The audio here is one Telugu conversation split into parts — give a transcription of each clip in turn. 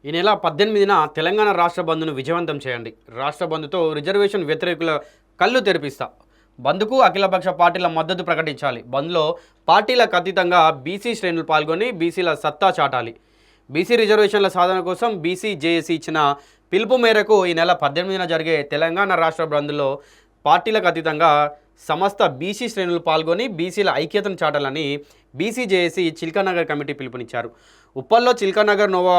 ఈ నెల 18న తెలంగాణ రాష్ట్ర బంద్ను విజయవంతం చేయండి. రాష్ట్ర బంద్తో రిజర్వేషన్ వ్యతిరేకుల కళ్ళు తెరిపిస్తా. బంద్కు అఖిలపక్ష పార్టీల మద్దతు ప్రకటించాలి. బంద్లో పార్టీలకు అతీతంగా బీసీ శ్రేణులు పాల్గొని బీసీల సత్తా చాటాలి. బీసీ రిజర్వేషన్ల సాధన కోసం బీసీ జేఏసీ ఇచ్చిన పిలుపు మేరకు ఈ నెల 18న జరిగే తెలంగాణ రాష్ట్ర బంద్లో పార్టీలకు అతీతంగా సమస్త బీసీ శ్రేణులు పాల్గొని బీసీల ఐక్యతను చాటాలని బీసీ జేఏసీ చిల్కానగర్ కమిటీ పిలుపునిచ్చారు. ఉప్పల్లో చిల్కానగర్ నోవా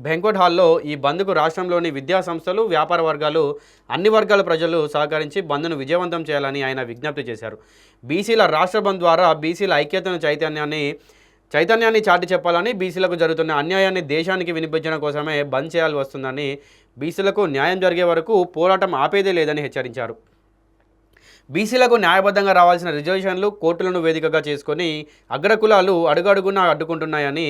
బ్యాంక్వెట్ హాల్లో ఈ బంద్కు రాష్ట్రంలోని విద్యా సంస్థలు, వ్యాపార వర్గాలు, అన్ని వర్గాల ప్రజలు సహకరించి బంద్ను విజయవంతం చేయాలని ఆయన విజ్ఞప్తి చేశారు. బీసీల రాష్ట్ర బంద్ ద్వారా బీసీల ఐక్యతను చైతన్యాన్ని చాటి చెప్పాలని, బీసీలకు జరుగుతున్న అన్యాయాన్ని దేశానికి వినిపించడం కోసమే బంద్ చేయాల్సి వస్తుందని, బీసీలకు న్యాయం జరిగే వరకు పోరాటం ఆపేదే లేదని హెచ్చరించారు. బీసీలకు న్యాయబద్ధంగా రావాల్సిన రిజర్వేషన్లు కోర్టులను వేదికగా చేసుకొని అగ్రకులాలు అడుగడుగునా అడ్డుకుంటున్నాయని,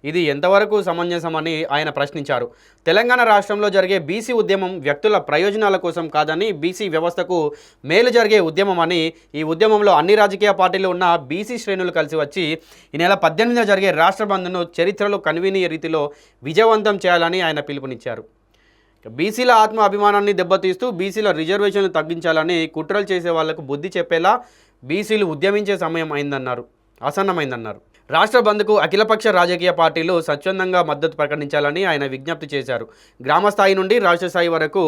ఇది ఎంతవరకు సమంజసమని ఆయన ప్రశ్నించారు. తెలంగాణ రాష్ట్రంలో జరిగే బీసీ ఉద్యమం వ్యక్తుల ప్రయోజనాల కోసం కాదని, బీసీ వ్యవస్థకు మేలు జరిగే ఉద్యమం అని, ఈ ఉద్యమంలో అన్ని రాజకీయ పార్టీలు ఉన్న బీసీ శ్రేణులు కలిసి వచ్చి ఈ నెల 18న జరిగే రాష్ట్ర బంద్ను చరిత్రలో కన్వీనీయ రీతిలో విజయవంతం చేయాలని ఆయన పిలుపునిచ్చారు. బీసీల ఆత్మ అభిమానాన్ని దెబ్బతీస్తూ బీసీల రిజర్వేషన్లు తగ్గించాలని కుట్రలు చేసే వాళ్లకు బుద్ధి చెప్పేలా బీసీలు ఉద్యమించే సమయం ఆసన్నమైందన్నారు. రాష్ట్ర బంద్కు అఖిలపక్ష రాజకీయ పార్టీలు స్వచ్ఛందంగా మద్దతు ప్రకటించాలని ఆయన విజ్ఞప్తి చేశారు. గ్రామ స్థాయి నుండి రాష్ట్ర స్థాయి వరకు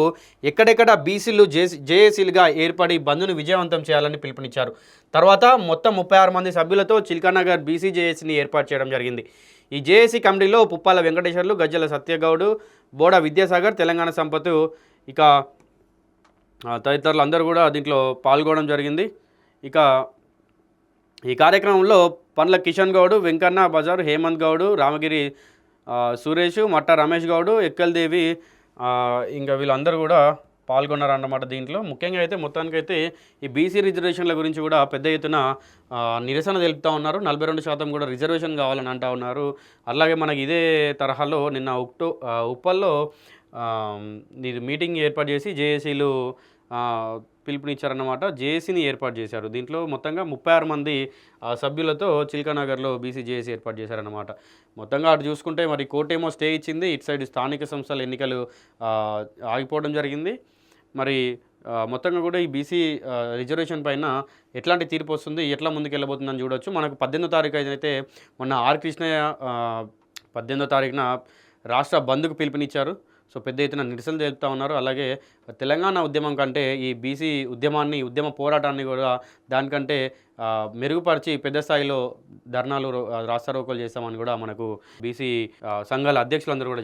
ఎక్కడెక్కడ బీసీలు జేఏసీలుగా ఏర్పడి బంద్ను విజయవంతం చేయాలని పిలుపునిచ్చారు. తర్వాత మొత్తం 36 మంది సభ్యులతో చిల్కానగర్ బీసీ జేఏసీని ఏర్పాటు చేయడం జరిగింది. ఈ జేఏసీ కమిటీలో పుప్పాల వెంకటేశ్వర్లు, గజ్జల సత్యగౌడ్, బోడ విద్యాసాగర్, తెలంగాణ సంపత్, ఇక తదితరులు అందరూ కూడా దీంట్లో పాల్గొనడం జరిగింది. ఇక ఈ కార్యక్రమంలో పండ్ల కిషన్ గౌడ్, వెంకన్న బజార్, హేమంత్ గౌడ్, రామగిరి సురేష్, మట్ట రమేష్ గౌడ్, ఎక్కల్దేవి, ఇంకా వీళ్ళందరూ కూడా పాల్గొన్నారన్నమాట. దీంట్లో ముఖ్యంగా అయితే మొత్తానికైతే ఈ బీసీ రిజర్వేషన్ల గురించి కూడా పెద్ద ఎత్తున నిరసన తెలుపుతూ ఉన్నారు. 42% కూడా రిజర్వేషన్ కావాలని అంటూ ఉన్నారు. అలాగే మనకి ఇదే తరహాలో నిన్న ఉప్పల్లో మీటింగ్ ఏర్పాటు చేసి జేఏసీలు పిలుపునిచ్చారన్నమాట. జేఏసీని ఏర్పాటు చేశారు. దీంట్లో మొత్తంగా 36 మంది సభ్యులతో చిల్కానగర్లో బీసీ జేఏసీ ఏర్పాటు చేశారన్నమాట. మొత్తంగా అటు చూసుకుంటే మరి కోర్టు ఏమో స్టే ఇచ్చింది, ఇటు సైడ్ స్థానిక సంస్థల ఎన్నికలు ఆగిపోవడం జరిగింది. మరి మొత్తంగా కూడా ఈ బీసీ రిజర్వేషన్ పైన ఎట్లాంటి తీర్పు వస్తుంది, ఎట్లా ముందుకు వెళ్ళబోతుందని చూడవచ్చు. మనకు 18వ తారీఖు అయితే మొన్న ఆర్ కృష్ణయ్య 18వ తారీఖున రాష్ట్ర బంద్కు పిలుపునిచ్చారు. సో పెద్ద ఎత్తున నిరసన తెలుపుతూ ఉన్నారు. అలాగే తెలంగాణ ఉద్యమం కంటే ఈ బీసీ ఉద్యమ పోరాటాన్ని కూడా దానికంటే మెరుగుపరిచి పెద్ద స్థాయిలో ధర్నాలు, రాస్తారోకోలు చేస్తామని కూడా మనకు బీసీ సంఘాల అధ్యక్షులందరూ కూడా